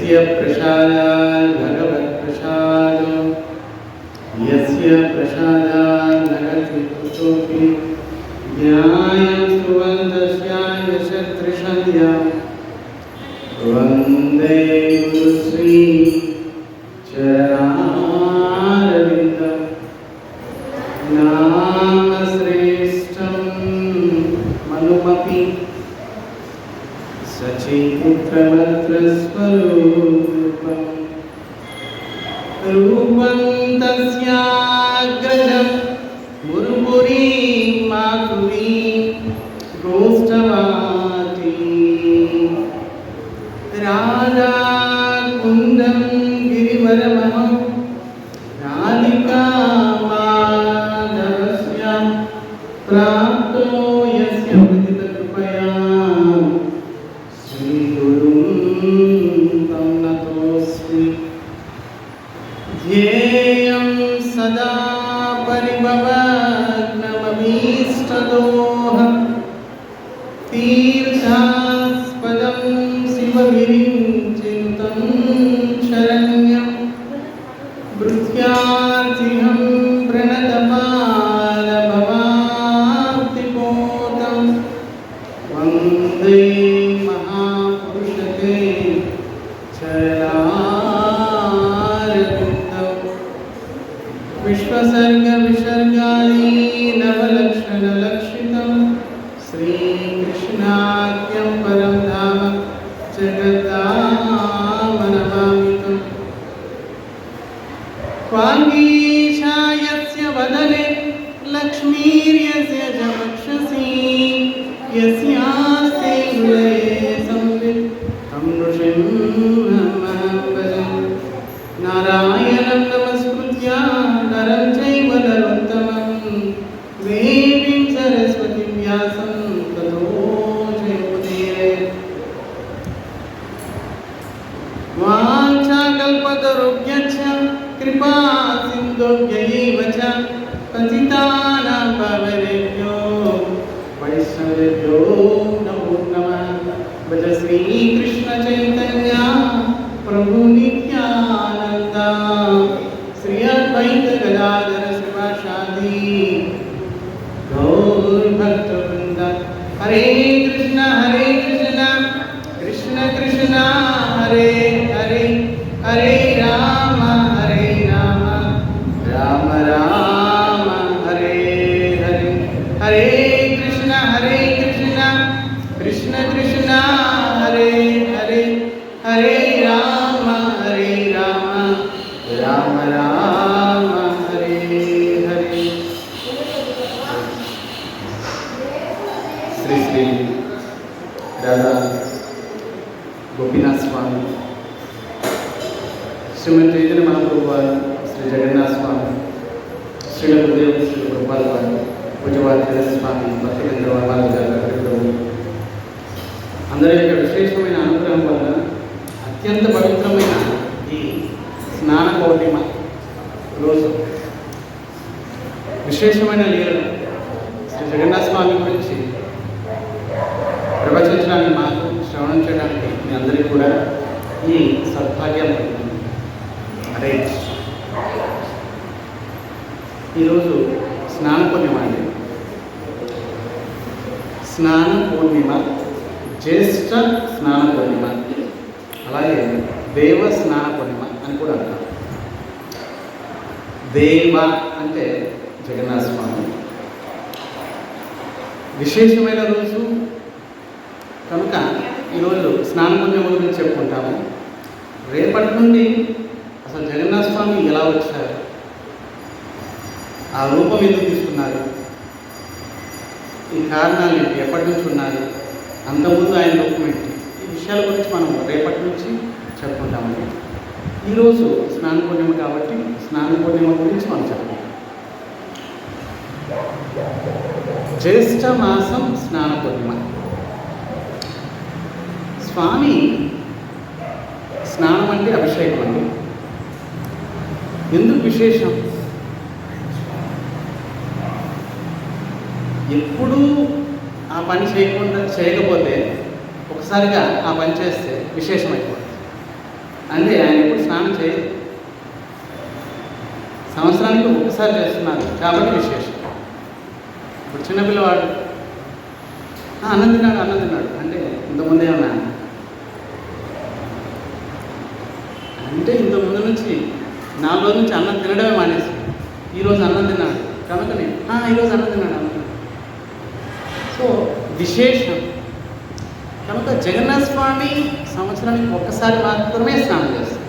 यस्य प्रसादात् भगवत्प्रसादो यस्य प्रसादात् नरति कुतोऽपि ज्ञानं सुवन्दस्याय शत्रुशल्या वन्दे गुरुश्री चरणारविन्दं नामश्रेष्ठं मनुमपि सचिपुत्रमत्रस्वरूपं रूपं तस्याग्रजं मुरुमुरीं मातुरीं गोष्ठवाटी राधाकुन्दं गिरिवरमहं राधिकामाधवस्यां प्राप्तो यस्य विदितकृपया तं नतोऽस्मि ध्येयं सदा परिभवग्नमभीष्टदोहं तीर्थास्पदं शिवगिरिं चिन्तं शरण्यं भृत्यार्थिहं प्रणतपालभवाब्धिपोतं वन्दे महापुरुषते चरणारविन्दं विश्वसर्गविसर्गाणि नवलक्षणलक्षितं श्रीकृष्णाख्यं परं धाम जगदामनमामितं वागीशायस्य वदने लक्ष्मीर्यस्य च वक्षसि यस्यास्ते हृदये संवित् तं नृसिंहमहं भजे नारायणं नमस्कृत्य नरं चैव नरोत्तमं देवीं सरस्वतीं व्यासं ततो जयमुदीरयेत् वाञ्छाकल्पतरुभ्यश्च कृपा सिन्धुभ्यैव च पतितानां पावनेभ्यो वैष्णवेभ्यो नमो नमः भज श्रीकृष्ण चैतन्य प्रभु नित्यानन्द श्री अद्वैत गदाधर श्रीवासादि गौरभक्तवृन्द हरे कृष्ण कृष्ण कृष्ण हरे हरे हरे राम राम राम हरे हरे हरे कृष्ण कृष्ण कृष्ण हरे हरे हरे राम राम राम हरे हरे श्री श्री राधा गोपीनाथ स्वामी श्रीमती चैतन्य महाप्रभु वाరు श्री जगन्नाथ स्वामी श्री गुरुदेव श्री गोपाल वाరు పూజ్యవాది స్వామి భక్తివేంద్ర వారు అందరి యొక్క విశేషమైన అనుగ్రహం వల్ల అత్యంత పవిత్రమైన ఈ స్నాన పౌర్ణిమ రోజు విశేషమైన లీలలు శ్రీ జగన్నాథ స్వామి గురించి ప్రవచించడానికి మాకు శ్రవణం చేయడానికి మీ అందరికీ కూడా ఈ సద్భాగ్యం అరే ఈరోజు స్నాన పూర్ణిమ అండి. స్నాన పూర్ణిమ, జ్యేష్ఠ స్నాన పూర్ణిమ, అలాగే దేవ స్నాన పూర్ణిమ అని కూడా అంటారు. దేవ అంటే జగన్నాథ స్వామి విశేషమైన రోజు కనుక ఈరోజు స్నాన పూర్ణిమ గురించి చెప్పుకుంటాము. రేపటి నుండి అసలు జగన్నాథ స్వామి ఎలా వచ్చారు, ఆ రూపం ఎందుకు తీసుకున్నారు, ఈ కారణాలు ఏంటి, ఎప్పటి నుంచి ఉన్నారు, అంతకుముందు ఆయన రూపం ఏంటి, ఈ విషయాల గురించి మనం రేపటి నుంచి చెప్పుకుంటామండి. ఈరోజు స్నాన పూర్ణిమ కాబట్టి స్నాన పూర్ణిమ గురించి మనం చెప్పుకుంటాం. జ్యేష్ఠ మాసం స్నాన పూర్ణిమ. స్వామి స్నానం అంటే అభిషేకం అండి. ఎందుకు విశేషం? ఎప్పుడూ ఆ పని చేయకపోతే ఒకసారిగా ఆ పని చేస్తే విశేషమైపోతుంది. అంటే ఆయన ఎప్పుడు స్నానం చేయదు, సంవత్సరానికి ఒకసారి చేస్తున్నారు కాబట్టి విశేషం. ఇప్పుడు చిన్నపిల్లవాడు అన్నం తిన్నాడు అంటే ఇంతకుముందు ఏమన్నా అంటే ఇంతకుముందు నుంచి 4 రోజుల నుంచి అన్నం తినడమే మానేసి ఈరోజు అన్నం తిన్నాడు కనుకనే ఈరోజు అన్నం తిన్నాడు అన్నం. సో విశేషం కనుక జగన్నాథ స్వామి సంవత్సరానికి ఒక్కసారి మాత్రమే స్నానం చేస్తారు.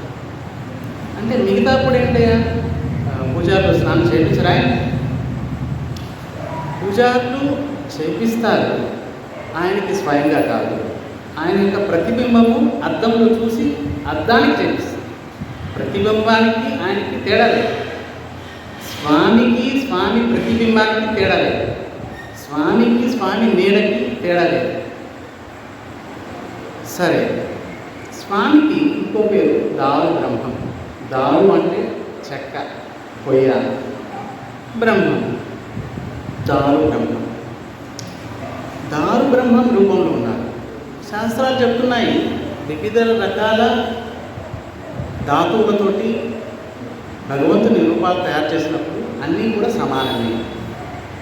అంటే మిగతాప్పుడు ఏంటయ్యా పూజారులు స్నానం చేయించరా? పూజారులు చేపిస్తారు, ఆయనకి స్వయంగా కాదు. ఆయన యొక్క ప్రతిబింబము అద్దంలో చూసి అద్దానికి చేపిస్తారు. ప్రతిబింబానికి ఆయనకి తేడా లేదు, స్వామికి స్వామి ప్రతిబింబానికి తేడా లేదు, స్వామికి స్వామి నీడకి తేడా లేదు. సరే, స్వామికి ఇంకో పేరు దారు బ్రహ్మం. దారు అంటే చెక్క, పొయ్య, బ్రహ్మం దారు బ్రహ్మం. దారు బ్రహ్మం రూపంలో ఉన్నారు. శాస్త్రాలు చెప్తున్నాయి వివిధ రకాల ధాతువులతోటి భగవంతుని రూపాలు తయారు చేసినప్పుడు అన్నీ కూడా సమానమే,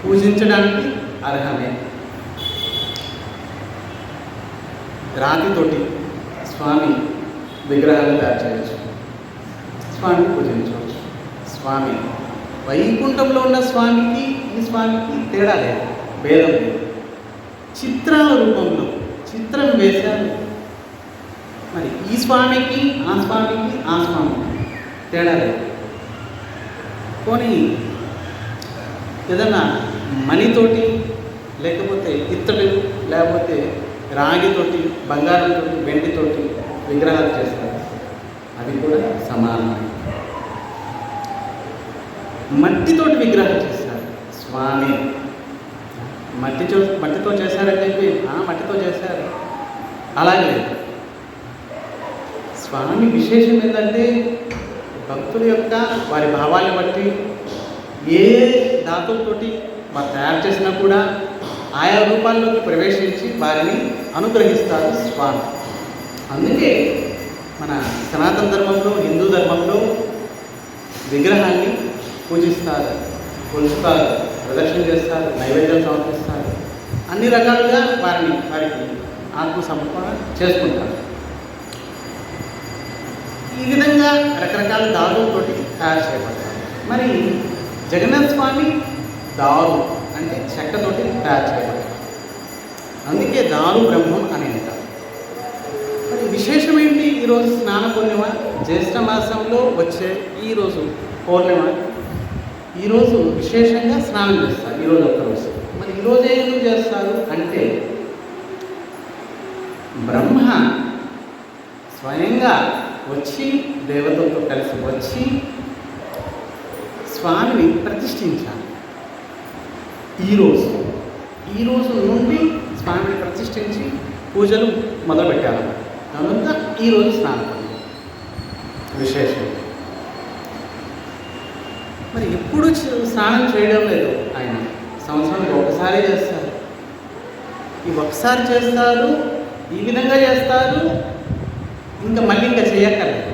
పూజించడానికి అర్హమే. రాతితోటి స్వామి విగ్రహాలు తయారు చేయవచ్చు, స్వామిని పూజించవచ్చు. స్వామి వైకుంఠంలో ఉన్న స్వామికి ఈ స్వామికి తేడా లేదు, భేదం లేదు. చిత్రాల రూపంలో చిత్రం వేశారు, మరి ఈ స్వామికి ఆ స్వామికి ఆ స్వామికి తేడా లేదు. పోనీ ఏదన్నా మణితోటి లేకపోతే ఇత్తడి లేకపోతే రాగితోటి బంగారంతో వెండితోటి విగ్రహాలు చేస్తారు, అది కూడా సమానం. మట్టితోటి విగ్రహాలు చేస్తారు, స్వామి మట్టితో చేశారని చెప్పి మట్టితో చేశారు అలాగే లేదు. స్వామి విశేషం ఏంటంటే భక్తుల యొక్క వారి భావాన్ని బట్టి ఏ ధాతువుతోటి వారు తయారు చేసినా కూడా ఆయా రూపాల్లోకి ప్రవేశించి వారిని అనుగ్రహిస్తారు స్వామి. అందుకే మన సనాతన ధర్మంలో, హిందూ ధర్మంలో విగ్రహాన్ని పూజిస్తారు, కొలుస్తారు, ప్రదక్షిణ చేస్తారు, నైవేద్యం సమర్పిస్తారు, అన్ని రకాలుగా వారికి ఆత్మ సమర్పణ చేసుకుంటారు. ఈ విధంగా రకరకాల దారులతోటి తయారు చేయబడతారు. మరి జగన్నాథ స్వామి దారు అంటే చెక్కతోటి తయారు చేయబడతారు, అందుకే దారు బ్రహ్మం అని అంటారు. మరి విశేషం ఏంటి? ఈరోజు స్నాన పూర్ణిమ, జ్యేష్ఠ మాసంలో వచ్చే ఈరోజు పౌర్ణిమ. ఈరోజు విశేషంగా స్నానం చేస్తారు, ఈరోజు ఒక్కరోజు. మరి ఈరోజు ఎందుకు చేస్తారు అంటే బ్రహ్మ స్వయంగా వచ్చి దేవతలతో కలిసి వచ్చి స్వామిని ప్రతిష్ఠించాలి. ఈరోజు నుండి స్వామిని ప్రతిష్ఠించి పూజలు మొదలుపెట్టాలి. కనుక ఈరోజు స్నానం విశేషం. మరి ఎప్పుడు స్నానం చేయడం లేదు ఆయన, సంవత్సరానికి ఒకసారి చేస్తారు. ఈ ఒకసారి చేస్తారు, ఈ విధంగా చేస్తారు, ఇంకా మళ్ళీ ఇంకా చేయక్కర్లేదు.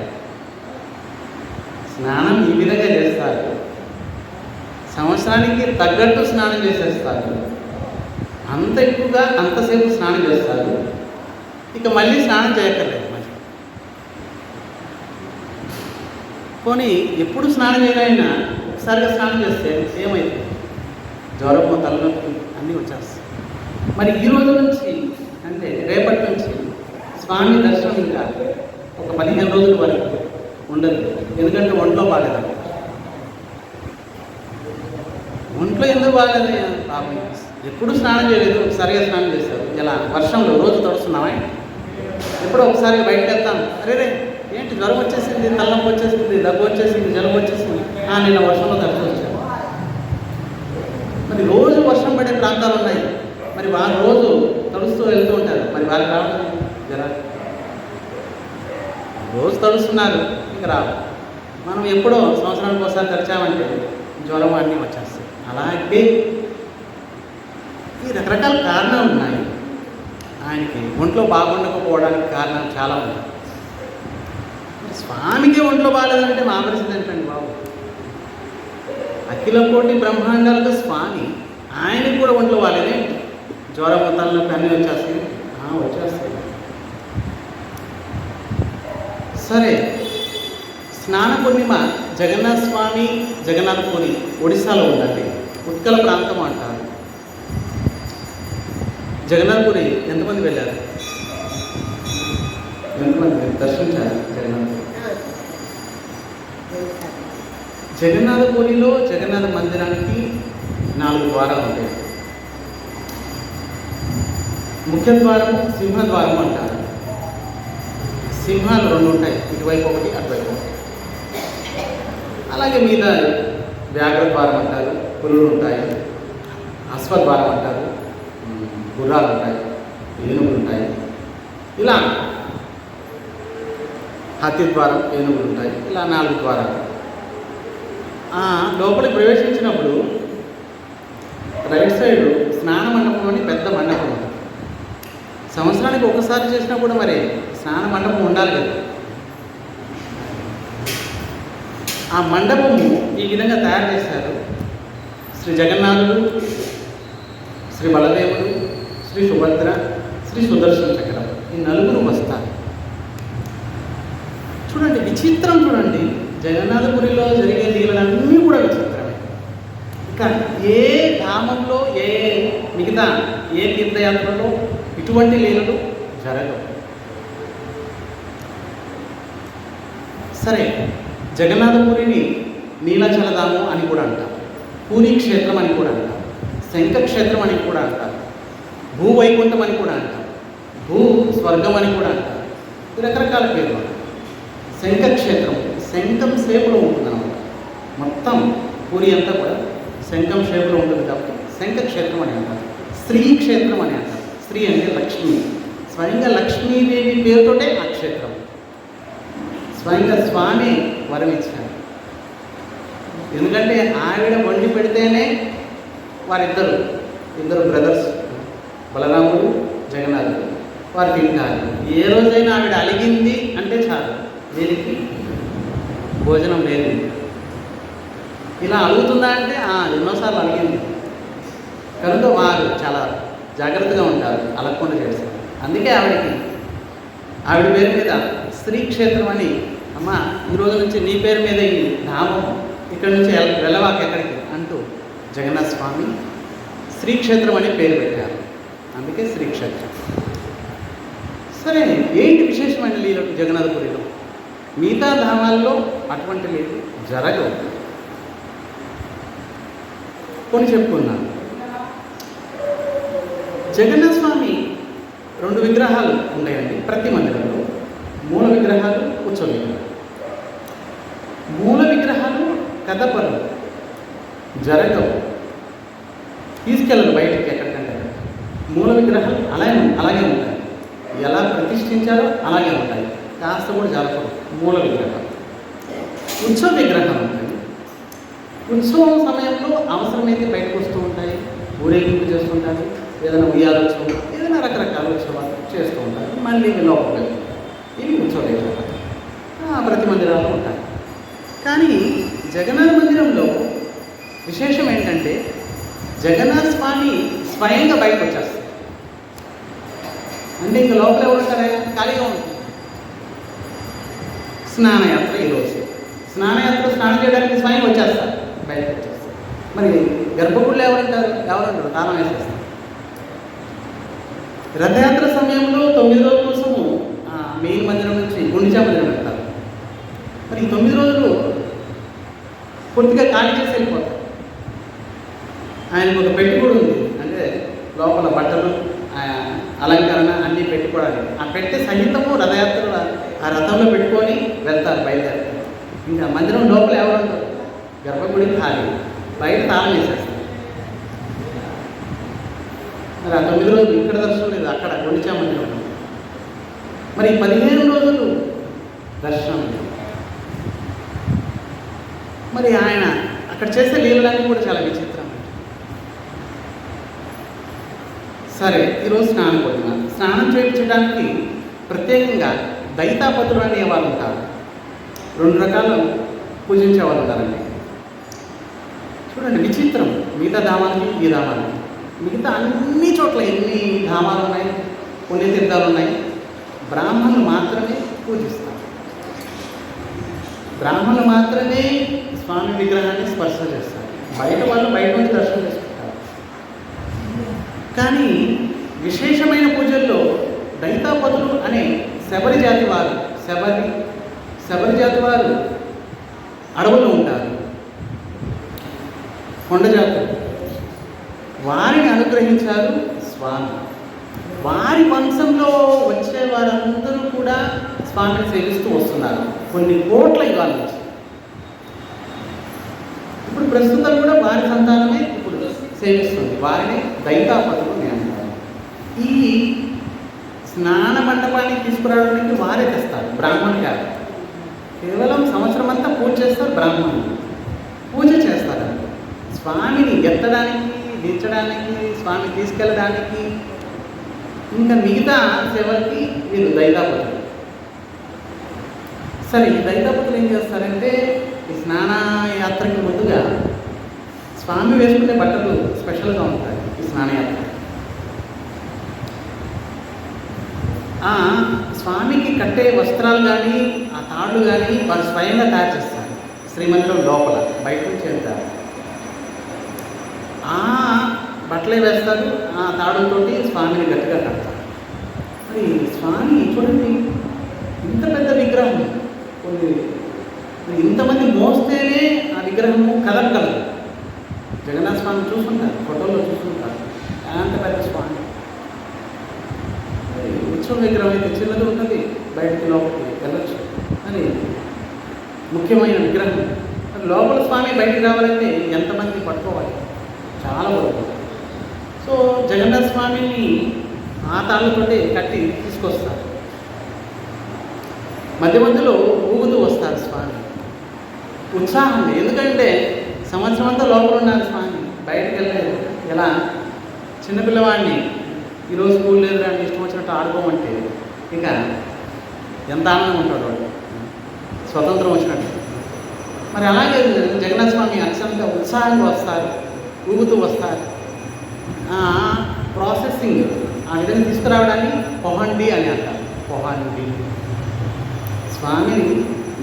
స్నానం ఈ విధంగా చేస్తారు, సంవత్సరానికి తగ్గట్టు స్నానం చేసేస్తారు, అంత ఎక్కువగా అంతసేపు స్నానం చేస్తారు, ఇక మళ్ళీ స్నానం చేయక్కర్లేదు. పోనీ ఎప్పుడు స్నానం చేయనైనా ఒకసారిగా స్నానం చేస్తే ఏమైంది? జ్వరము, తలనొప్పి అన్నీ వచ్చేస్తాయి. మరి ఈ రోజు నుంచి అంటే రేపటి నుంచి స్వామి దర్శనం ఇంకా ఒక 15 రోజుల వరకు ఉండదు. ఎందుకంటే ఒంట్లో బాగలేదు. ఒంట్లో ఎందుకు బాగలేదు? పాపం ఎప్పుడు స్నానం చేయలేదు, ఒకసారిగా స్నానం చేస్తారు. ఇలా వర్షంలో రోజు తడుస్తున్నామా? ఎప్పుడో ఒకసారి బయటకు వెళ్తాం, అరే ఏంటి జ్వరం వచ్చేసింది, తలనొప్పి వచ్చేసింది, దగ్గు వచ్చేసింది, జలుబు వచ్చేసింది, నిన్న వర్షంలో తడిచి వచ్చాను. మరి రోజు వర్షం పడే ప్రాంతాలు ఉన్నాయి, మరి వారు రోజు తడుస్తూ వెళ్తూ ఉంటారు, మరి వాళ్ళకి రావడం జరా రోజు తడుస్తున్నారు, ఇంకా రావు. మనం ఎప్పుడో సంవత్సరానికి ఒకసారి తడిచామంటే జ్వరం అన్నీ వచ్చేస్తాయి. అలాగే ఈ రకరకాల కారణాలు ఉన్నాయి. ఆయనకి ఒంట్లో బాగుండకపోవడానికి కారణాలు చాలా ఉన్నాయి. స్వామికి ఒంట్లో బాగాలేదంటే మా పరిస్థితి ఏంటండి బాబు? అఖిల కోటి బ్రహ్మాండాలకు స్వామి, ఆయనకి కూడా ఒంట్లో బాగాలేదే, జ్వరం తలనొప్పి అన్నీ వచ్చేస్తాయి. వచ్చేస్తాయి. సరే, స్నాన పూర్ణిమ జగన్నాథ స్వామి జగన్నాథపురి ఒడిశాలో ఉందండి. ఉత్కల ప్రాంతం అంటారు. జగన్నాథపురి ఎంతమంది వెళ్ళారు? ఎంతమంది దర్శించారు జగన్నాథపురి? జగన్నాథపురిలో జగన్నాథ మందిరానికి 4 ద్వారాలు ఉంటాయి. ముఖ్య ద్వారము సింహద్వారం అంటారు. సింహాలు 2 ఉంటాయి, ఇటువైపు ఒకటి అటువైపు ఒకటి. అలాగే మీద వ్యాఘ్రద్వారం అంటారు, పులులు ఉంటాయి. అశ్వద్వారం అంటారు, గుర్రాలు ఉంటాయి, ఏనుగులు ఉంటాయి. ఇలా హత్యద్వారం, ఏనుగులు ఉంటాయి. ఇలా 4 ద్వారాలు. లోపలికి ప్రవేశించినప్పుడు రైట్ సైడ్ స్నాన మండపం అని పెద్ద మండపం ఉంటుంది. సంవత్సరానికి ఒకసారి చేసినా కూడా మరి స్నాన మండపం ఉండాలి కదా. ఆ మండపము ఈ విధంగా తయారు చేశారు. శ్రీ జగన్నాథుడు, శ్రీ బలదేవుడు, శ్రీ సుభద్ర, శ్రీ సుదర్శన చక్రం, ఈ 4 వస్తారు. చూడండి, విచిత్రం చూడండి. జగన్నాథపురిలో జరిగే లీలలన్నీ కూడా విచిత్రమే. ఇక ఏ ధామంలో మిగతా ఏ తీర్థయాత్రలో ఇటువంటి లీలలు జరగవు. సరే, జగన్నాథపురిని నీలాచలధామం అని కూడా అంటారు, పూరీ క్షేత్రం అని కూడా అంటారు, శంఖ క్షేత్రం అని కూడా అంటారు, భూవైకుంఠం అని కూడా అంటారు, భూ స్వర్గం అని కూడా అంటారు. రకరకాల పేర్లు. శంఖ క్షేత్రం శంఖం షేపులో ఉంటుందన్నమాట. మొత్తం పూరి అంతా కూడా శంఖం షేపులో ఉంటుంది కాబట్టి శంఖ క్షేత్రం అని అంటారు. స్త్రీ క్షేత్రం అని అంటారు. స్త్రీ అంటే లక్ష్మి, స్వయంగా లక్ష్మీదేవి పేరుతోటే ఆ క్షేత్రం. స్వయంగా స్వామి వరం ఇచ్చారు. ఎందుకంటే ఆవిడ వండి పెడితేనే ఇద్దరు బ్రదర్స్, బలరాముడు, జగన్నాథుడు, వారు తింటారు. ఏ రోజైనా ఆవిడ అలిగింది అంటే చాలు, దీనికి భోజనం లేదు. ఇలా అలుగుతుందా అంటే ఎన్నోసార్లు అలిగింది. కనుక వారు చాలా జాగ్రత్తగా ఉంటారు, అలగకుండా చేస్తారు. అందుకే ఆవిడ పేరు మీద స్త్రీ క్షేత్రం అని, అమ్మ ఈ రోజు నుంచి నీ పేరు మీద ఈ ధామం ఇక్కడి నుంచి వెళ్ళవాక ఎక్కడికి అంటూ జగన్నాథ స్వామి శ్రీక్షేత్రం అని పేరు పెట్టారు. అందుకే శ్రీక్షేత్రం. సరే, ఏంటి విశేషమైన లీలలు జగన్నాథపురిలో? మిగతా ధామాల్లో అటువంటి లీలలు జరగవు. కొన్ని చెప్పుకున్నాను. జగన్నాథ స్వామి 2 విగ్రహాలు ఉంటాయండి ప్రతి మందిరంలో. మూల విగ్రహాలు, ఉత్సవ విగ్రహాలు. మూల విగ్రహాలు కథపరు జరగవు, తీసుకెళ్ళరు బయటికి ఎక్కడికంటే. మూల విగ్రహాలు అలాగే ఉంటాయి, ఎలా ప్రతిష్ఠించారో అలాగే ఉంటాయి, కాస్త కూడా జరగవు మూల విగ్రహాలు. ఉత్సవ విగ్రహాలు ఉంటాయి. ఉత్సవం సమయంలో అవసరమైతే బయటకు వస్తూ ఉంటాయి, ఊరేగింపు చేస్తుంటారు, ఏదైనా ఉయ్యాలోత్సవం, ఏదైనా రకరకాల ఉత్సవాలు చేస్తూ ఉంటారు. మళ్ళీ లోపల ఇవి ఉత్సవ విగ్రహాలు ప్రతి మందిరాల్లో ఉంటాయి. కానీ జగన్నాథ మందిరంలో విశేషం ఏంటంటే జగన్నాథ స్వామి స్వయంగా బయటకు వచ్చేస్తారు. అంటే ఇంకా లోపల ఎవరు ఉంటారా? ఖాళీగా ఉంటుంది. స్నానయాత్ర ఈరోజు స్నానం చేయడానికి స్వయం వచ్చేస్తారు, బయటకు వచ్చేస్తారు. మరి గర్భగుడిలో ఎవరంటారు? తాళం వేసేస్తారు. రథయాత్ర సమయంలో 9 రోజుల కోసము మెయిన్ మందిరం నుంచి గుండిచా మందిరం వెళ్తారు. మరి ఈ 9 రోజులు పూర్తిగా ఖాళీ చేసి వెళ్ళిపోతారు. ఆయనకు ఒక పెట్టి కూడా ఉంది, అంటే లోపల బట్టలు అలంకరణ అన్నీ పెట్టుకోవడానికి. ఆ పెట్టె సహితము రథయాత్ర ఆ రథంలో పెట్టుకొని వెళ్తారు, బయలుదేరుతారు. ఇంకా మందిరం లోపల ఎవరుంటారు? గర్భగుడి ఖాళీ, బయట తాళం వేసేస్తారు. మరి ఆ 9 రోజులు ఇక్కడ దర్శనం లేదు, అక్కడ గుండిచా మందిరం. మరి 15 రోజులు దర్శనం లేదు. మరి ఆయన అక్కడ చేసే లీలలన్నీ కూడా చాలా విచిత్రం. సరే, ఈరోజు స్నానం చేయించడానికి ప్రత్యేకంగా దైతాపతులు అనే వాళ్ళు ఉంటారు. 2 రకాలు పూజించే వాళ్ళు ఉంటారండి. చూడండి విచిత్రం, మిగతా ధామాలకి ఈ ధామాలకి, మిగతా అన్ని చోట్ల ఎన్ని ధామాలు ఉన్నాయి, పుణ్యతీర్థాలు ఉన్నాయి, బ్రాహ్మణులు మాత్రమే పూజిస్తారు. బ్రాహ్మణులు మాత్రమే స్వామి విగ్రహాన్ని స్పర్శ చేస్తారు. బయట వాళ్ళు బయట నుంచి దర్శనం చేసుకుంటారు. కానీ విశేషమైన పూజల్లో దైతాపతులు అనే శబరి జాతి వారు అడవుల్లో ఉంటారు, కొండ జాతులు. వారిని అనుగ్రహించారు స్వామి. వారి వంశంలో వచ్చే వారందరూ కూడా స్వామిని సేవిస్తూ వస్తున్నారు కొన్ని కోట్ల యుగాల నుంచి. ఇప్పుడు ప్రస్తుతం కూడా వారి సంతానమే ఇప్పుడు సేవిస్తుంది. వారిని దైతాపతులు అని అంటారు. ఈ స్నాన మండపానికి తీసుకురావడానికి వారే తెస్తారు, బ్రాహ్మణులు కాదు. కేవలం సంవత్సరం అంతా పూజ చేస్తారు బ్రాహ్మణులు. పూజ చేస్తారు స్వామిని ఎత్తడానికి, దించడానికి, స్వామి తీసుకెళ్ళడానికి, ఇంకా మిగతా సేవలకి వీళ్ళు దైతాపతులు. సరే, ఈ దైతాపతులు ఏం చేస్తారంటే ఈ స్నానయాత్రకి ముందుగా స్వామి వేసుకునే బట్టలు స్పెషల్గా ఉంటాయి. ఈ స్నానయాత్ర స్వామికి కట్టే వస్త్రాలు కానీ ఆ తాళ్ళు కానీ వారు స్వయంగా తయారు చేస్తారు. శ్రీమందిరం లోపల, బయట నుంచి వెళ్తారు. ఆ బట్టలే వేస్తారు, ఆ తాడుతోటి స్వామిని గట్టిగా కడతారు. మరి స్వామి చూడండి, ఇంత పెద్ద విగ్రహం, ఇంతమంది మోస్తేనే ఆ విగ్రహము కదలగలదు. జగన్నాథ స్వామి చూసుకుంటారు, ఫోటోలో చూసుకుంటారు, అంత పెద్ద స్వామి. ఉత్సవ విగ్రహం అయితే చిన్నది ఉంటుంది, బయటికి లోపలికి వెళ్ళచ్చు. అని ముఖ్యమైన విగ్రహం. లోపల స్వామి బయటికి రావాలంటే ఎంతమంది పట్టుకోవాలి, చాలా వరకు. సో జగన్నాథ స్వామిని ఆ తాళ్ళతోటి కట్టి తీసుకొస్తారు. మధ్య మధ్యలో ఊగుతూ వస్తారు స్వామి. ఉత్సాహం, ఎందుకంటే సంవత్సరం అంతా లోపల ఉన్నారు స్వామి, బయటకు వెళ్ళలేదు. ఎలా చిన్నపిల్లవాడిని ఈరోజు స్కూల్ లేదు అంటే ఇష్టం వచ్చినట్టు ఆడుకోమంటే ఇంకా ఎంత ఆనందం ఉంటాడు వాడు, స్వతంత్రం వచ్చినట్టు. మరి అలాగే జగన్నాథ స్వామి అత్యంత ఉత్సాహంగా వస్తారు, ఊగుతూ వస్తారు. ప్రాసెసింగ్ ఆ విధంగా తీసుకురావడాన్ని పొహండి అని అంటారు. పొహండి స్వామిని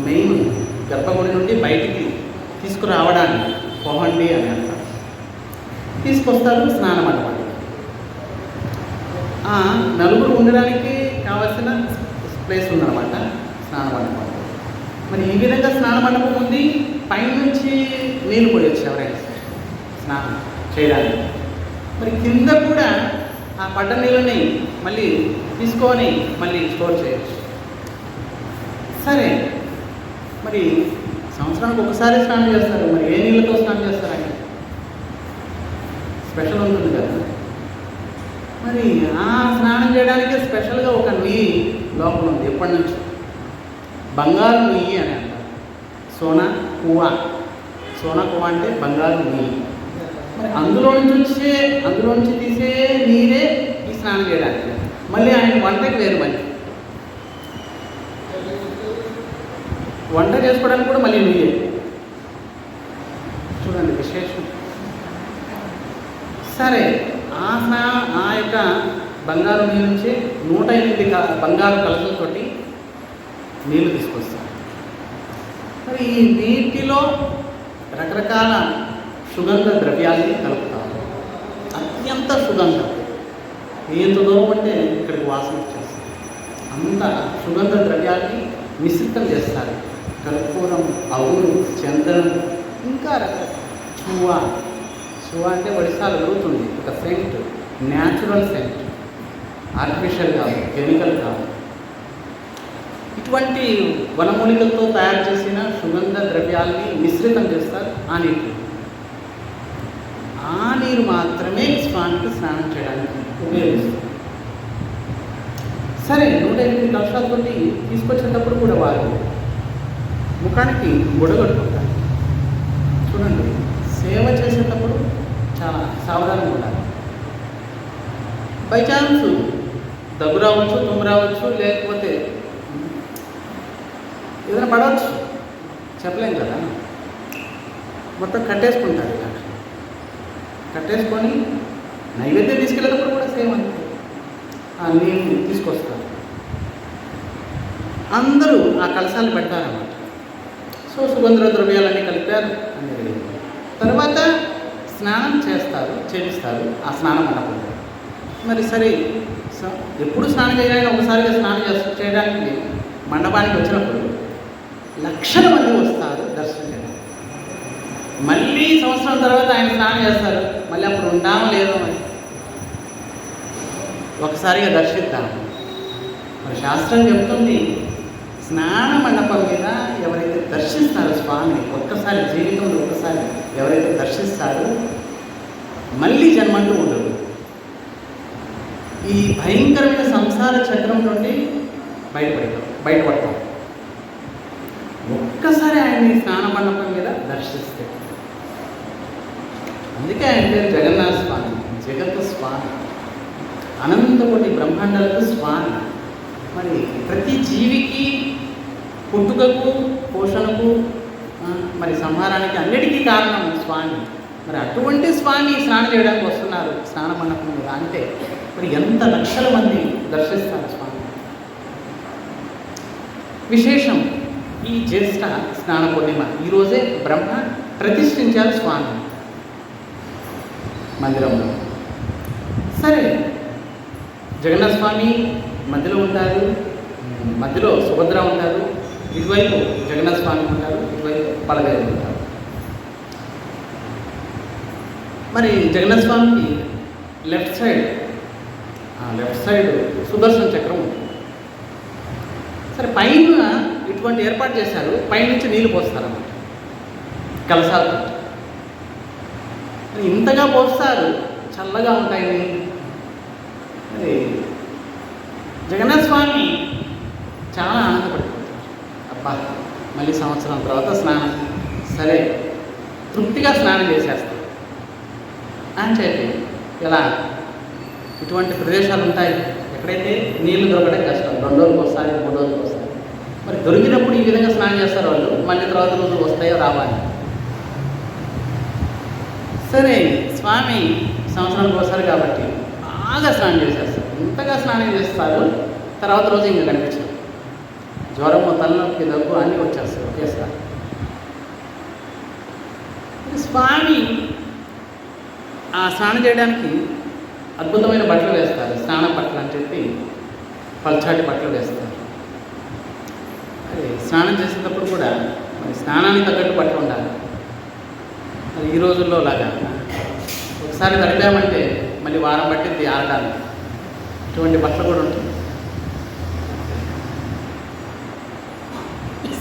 మెయిన్ గర్భగుడి నుండి బయటికి తీసుకురావడాన్ని పొహండి అని అంటారు. తీసుకొస్తారు స్నాన మండపానికి. నలుగురు ఉండడానికి కావాల్సిన ప్లేస్ ఉందన్నమాట స్నాన మండపం. మరి ఈ విధంగా స్నాన మండపం ఉంది. పైనుంచి నీళ్ళు పోయొచ్చు ఎవరైనా స్నానం చేయడానికి. మరి కింద కూడా ఆ పడ్డ నీళ్ళని మళ్ళీ తీసుకొని మళ్ళీ స్టోర్ చేయొచ్చు. సరే, మరి సంవత్సరానికి ఒకసారి స్నానం చేస్తారు. మరి ఏ నీళ్ళతో స్నానం చేస్తారు ఆయన? స్పెషల్ ఉంటుంది కదా. మరి ఆ స్నానం చేయడానికి స్పెషల్గా ఒక నెయ్యి లోపల ఉంది ఎప్పటి నుంచి, బంగారు నెయ్యి అని అంటారు. సోనా కువా అంటే బంగారు నెయ్యి. మరి అందులో నుంచి తీసే నీరే ఈ స్నానం చేయడానికి. మళ్ళీ ఆయన వంటకి వేరు, మళ్ళీ వంట చేసుకోవడానికి కూడా మళ్ళీ నెయ్యే. చూడండి విశేషం. సరే, ఆ యొక్క బంగారు నీళ్ళ నుంచి 108 బంగారు కలసలతోటి నీళ్లు తీసుకొస్తారు. మరి ఈ నీటిలో రకరకాల సుగంధ ద్రవ్యాల్ని కలుపుతారు. అత్యంత సుగంధం, ఎంత దూరం అంటే ఇక్కడికి వాసన వచ్చేస్తారు. అంత సుగంధ ద్రవ్యాల్ని మిశ్రితం చేస్తారు. కర్పూరం, అవును, చందనం, ఇంకా రకరకాల సువ అంటే ఒడిశాలు దొరుకుతుంది. ఒక సెంట్, న్యాచురల్ సెంట్, ఆర్టిఫిషియల్ కాదు, కెమికల్ కాదు. ఇటువంటి వనమూలికలతో తయారు చేసిన సుగంధ ద్రవ్యాల్ని మిశ్రితం చేస్తారు ఆ నీటిలో. ఆ నీరు మాత్రమే స్వామికి స్నానం చేయడానికి ఉపయోగిస్తారు. సరే, 108 కలశాలతో తీసుకొచ్చేటప్పుడు కూడా వారు ముఖానికి బుడగొట్టుకుంటారు. చూడండి, సేవ చేసేటప్పుడు చాలా సావధానంగా ఉండాలి. బై ఛాన్స్ దగ్గు రావచ్చు, తుమ్ము రావచ్చు, లేకపోతే ఏదైనా పడవచ్చు. చెప్పలేం కదా. మొత్తం కట్టేసుకుంటారు. ఇలా కట్టేసుకొని నైవేద్యం తీసుకెళ్ళేటప్పుడు కూడా సేమ్ అంతే. ఆ నీళ్ళు తీసుకొస్తారు. అందరూ ఆ కలశాలు పెడతారన్నమాట. సో సుగంధ ద్రవ్యాలన్నీ కలిపారు అనేది. తర్వాత స్నానం చేపిస్తారు ఆ స్నానం మండపంలో. మరి సరే, ఎప్పుడు స్నానం చేయాలని ఒకసారిగా స్నానం చేయడానికి మండపానికి వచ్చినప్పుడు లక్షల మంది వస్తారు దర్శనం చేయడానికి. మళ్ళీ సంవత్సరం తర్వాత ఆయన స్నానం చేస్తారు. మళ్ళీ అప్పుడు ఉంటామో లేదో మరి ఒకసారిగా దర్శిద్దాము. మరి శాస్త్రం చెప్తుంది, స్నాన మండపం మీద ఎవరైతే దర్శిస్తారో స్వామిని ఒక్కసారి జీవితంలో ఒక్కసారి ఎవరైతే దర్శిస్తారో మళ్ళీ జన్మంటూ ఉండదు. ఈ భయంకరమైన సంసార చక్రం నుండి బయటపడతాం ఒక్కసారి ఆయన్ని స్నాన మండపం మీద దర్శిస్తే. అందుకే ఆయన పేరు జగన్నాథ స్వామి, జగత్ స్వామి, అనంతకోటి బ్రహ్మాండాలకు స్వామి. మరి ప్రతి జీవికి పుట్టుకకు, పోషణకు, మరి సంహారానికి అన్నిటికీ కారణం స్వామి. మరి అటువంటి స్వామి స్నానం చేయడానికి వస్తున్నారు స్నాన మండపం మీద అంటే మరి ఎంత లక్షల మంది దర్శిస్తారు స్వామి. విశేషం, ఈ జ్యేష్ఠ స్నాన పూర్ణిమ ఈరోజే బ్రహ్మ ప్రతిష్ఠించారు స్వామి మందిరంలో. సరే, జగన్నాథ స్వామి మధ్యలో ఉంటారు, మధ్యలో సుభద్ర ఉంటారు, ఇటువైపు జగన్నాథ స్వామి ఉంటారు, ఇటువైపు బలదేవుడు ఉంటారు. మరి జగన్నాథ స్వామికి లెఫ్ట్ సైడ్ సుదర్శన చక్రం ఉంటుంది. సరే, పైన ఇటువంటి ఏర్పాటు చేశారు, పైనుంచి నీళ్ళు పోస్తారన్నమాట కలశాలు. ఇంతగా పోస్తారు, చల్లగా ఉంటాయి నీళ్ళు. మరి జగన్నాథ స్వామి చాలా ఆనందపడిపోతారు. అబ్బా, మళ్ళీ సంవత్సరం తర్వాత స్నానం, సరే తృప్తిగా స్నానం చేసేస్తారు అని చెప్పి ఇలా ఇటువంటి ప్రదేశాలు ఉంటాయి ఎక్కడైతే నీళ్లు దొరకడం కష్టం. 2 రోజులకు వస్తాయి, 3 రోజులకు వస్తాయి. మరి దొరికినప్పుడు ఈ విధంగా స్నానం చేస్తారు వాళ్ళు. మళ్ళీ తర్వాత రోజు వస్తాయో రావాలి. సరే, స్వామి సంవత్సరానికి వస్తారు కాబట్టి బాగా స్నానం చేసేస్తారు. ఇంతగా స్నానం చేస్తారు, తర్వాత రోజు ఇంకా కనిపించదు. జ్వరము, తలనొప్పి, దగ్గు అన్నీ వచ్చేస్తాయి ఒకేసారి. స్వామి ఆ స్నానం చేయడానికి అద్భుతమైన బట్టలు వేస్తారు, స్నాన బట్టలు అని చెప్పి పల్చాటి బట్టలు వేస్తారు. స్నానం చేసేటప్పుడు కూడా మరి స్నానానికి తగ్గట్టు బట్టలు ఉండాలి. మరి ఈ రోజుల్లో లాగా ఒకసారి తడిపామంటే మళ్ళీ వారం పట్టింది ఆరడానికి. ఇటువంటి బట్టలు కూడా ఉంటుంది.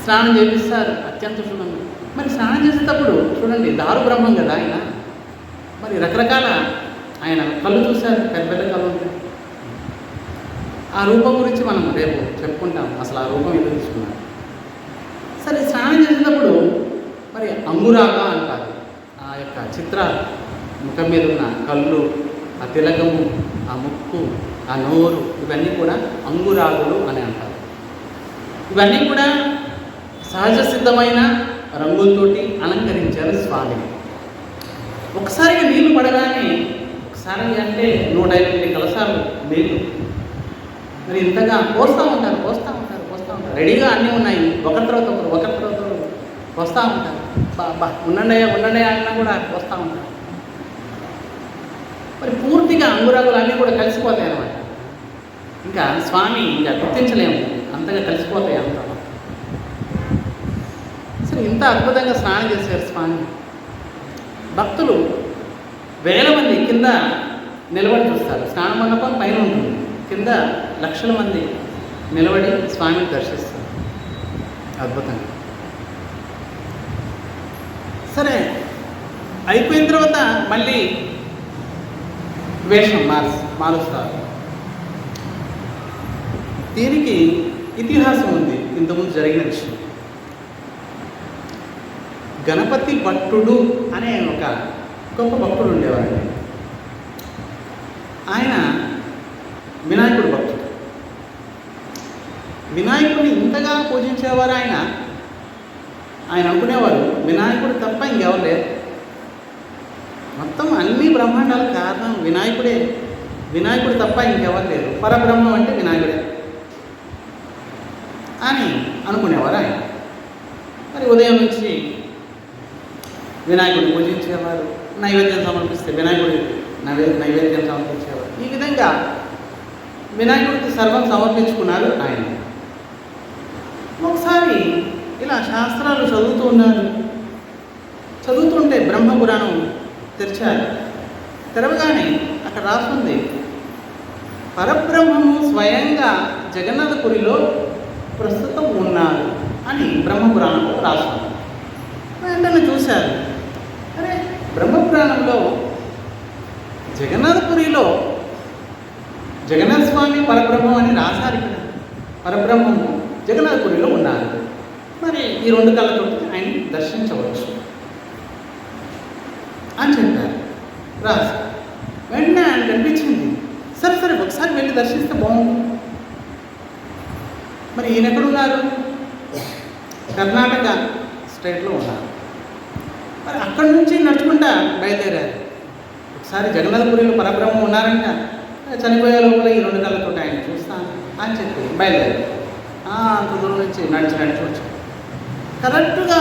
స్నానం చేపిస్తారు అత్యంత శుభ్రంగా. మరి స్నానం చేసేటప్పుడు చూడండి, దారు బ్రహ్మం కదా ఆయన. మరి రకరకాల ఆయన కళ్ళు చూశారు, పెద్ద పెద్ద కళ్ళు ఉంటాయి. ఆ రూపం గురించి మనం రేపు చెప్పుకుంటాం, అసలు ఆ రూపం ఎందుకు తీసుకున్నాం. సరే, స్నానం చేసేటప్పుడు మరి అంగురాగా అంటారు. ఆ యొక్క చిత్రాలు, ముఖం మీద ఉన్న కళ్ళు, ఆ తిలకము, ఆ ముక్కు, ఆ నోరు, ఇవన్నీ కూడా అంగురాగులు అని అంటారు. ఇవన్నీ కూడా సహజ సిద్ధమైన రంగులతోటి అలంకరించారు స్వామిని. ఒకసారిగా నీళ్లు పడగానే, ఒకసారి అంటే 108 కలశాలు నీళ్ళు మరి ఇంతగా పోస్తూ ఉంటారు. రెడీగా అన్నీ ఉన్నాయి, ఒకరి తర్వాత ఒకరు వస్తూ ఉంటారు. ఉండండి అన్నా కూడా వస్తూ ఉంటారు. మరి పూర్తిగా అంగురాగులు అన్నీ కూడా కలిసిపోతాయి అన్నమాట. ఇంకా స్వామి ఇంకా గుర్తించలేము, అంతగా కలిసిపోతాయి అంత. సరే, ఇంత అద్భుతంగా స్నానం చేశారు స్వామి. భక్తులు వేల మంది కింద నిలబడి చూస్తారు. స్నాన మండపం పైన ఉంటుంది, కింద లక్షల మంది నిలబడి స్వామిని దర్శిస్తారు. అద్భుతంగా. సరే, అయిపోయిన తర్వాత మళ్ళీ వేషం మారుస్తారు. దీనికి ఇతిహాసం ఉంది, ఇంతకుముందు జరిగిన విషయం. గణపతి భట్టుడు అనే ఒక గొప్ప భక్తుడు ఉండేవారండి. ఆయన వినాయకుడు భక్తుడు. వినాయకుడిని ఇంతగా పూజించేవారు ఆయన. ఆయన అనుకునేవారు వినాయకుడు తప్ప ఇంకెవరు లేరు, మొత్తం అన్ని బ్రహ్మాండాలకు కారణం వినాయకుడే, వినాయకుడు తప్ప ఇంకెవరు లేరు, పరబ్రహ్మం అంటే వినాయకుడే అని అనుకునేవారు ఆయన. మరి ఉదయం నుంచి వినాయకుడిని పూజించేవారు, నైవేద్యం సమర్పిస్తే వినాయకుడి నైవేద్యం సమర్పించేవారు. ఈ విధంగా వినాయకుడికి సర్వం సమర్పించుకున్నారు ఆయన. ఒకసారి ఇలా శాస్త్రాలు చదువుతూ ఉన్నారు. చదువుతుంటే బ్రహ్మపురాణం తెరిచారు. తెరవగానే అక్కడ రాస్తుంది పరబ్రహ్మము స్వయంగా జగన్నాథపురిలో ప్రస్తుతం ఉన్నారు అని బ్రహ్మపురాణంలో రాస్తుంది. వెంటనే చూశారు, అరే బ్రహ్మపురాణంలో జగన్నాథపురిలో జగన్నాథ స్వామి పరబ్రహ్మం అని రాశారు. ఇక్కడ పరబ్రహ్మము జగన్నాథపురిలో ఉన్నారు, మరి ఈ 2 కళ్ళతో ఆయన దర్శించవచ్చు అని చెప్పారు, రాసి. వెంటనే ఆయన కనిపించింది, సరే ఒకసారి వెళ్ళి దర్శిస్తే బాగుంది. మరి ఈయన ఎక్కడున్నారు? కర్ణాటక స్టేట్లో ఉన్నారు. మరి అక్కడి నుంచి నడుచుకుంటా బయలుదేరారు. ఒకసారి జగన్నాథపురిలో పరబ్రహ్మం ఉన్నారంట, చనిపోయే లోపల ఈ 2 కళ్ళతో ఆయన చూస్తాను అని చెప్పి బయలుదేరారు. అంత దూరం నుంచి నడిచి వచ్చారు. కరెక్ట్గా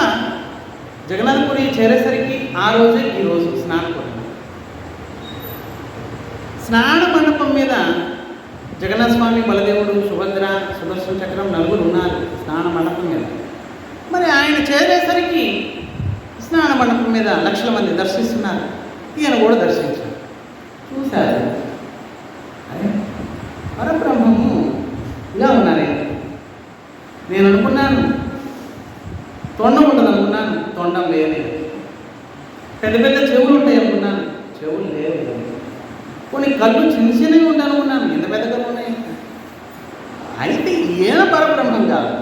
జగన్నాథపురి చేరేసరికి ఆ రోజే ఈరోజు స్నాన మండపం మీద జగన్నాథ స్వామి, బలదేవుడు, సుభద్ర, సుదర్శన చక్రం 4 ఉన్నారు స్నాన మండపం మీద. మరి ఆయన చేరేసరికి స్నాన మండపం మీద లక్షల మంది దర్శిస్తున్నారు. ఈయన కూడా దర్శించారు, చూశారు, అరే పరబ్రహ్మము ఇలా ఉన్నారే. నేను అనుకున్నాను తొండం ఉంటుంది అనుకున్నాను, తొండం లేదు. పెద్ద పెద్ద చెవులు ఉంటాయి అనుకున్నాను, చెవులు లేవు. కొన్ని కళ్ళు చిన్నవి ఉంటాయి అనుకున్నాను, ఎంత పెద్ద కళ్ళు ఉన్నాయి. అయితే ఈయన పరబ్రహ్మం కాదు,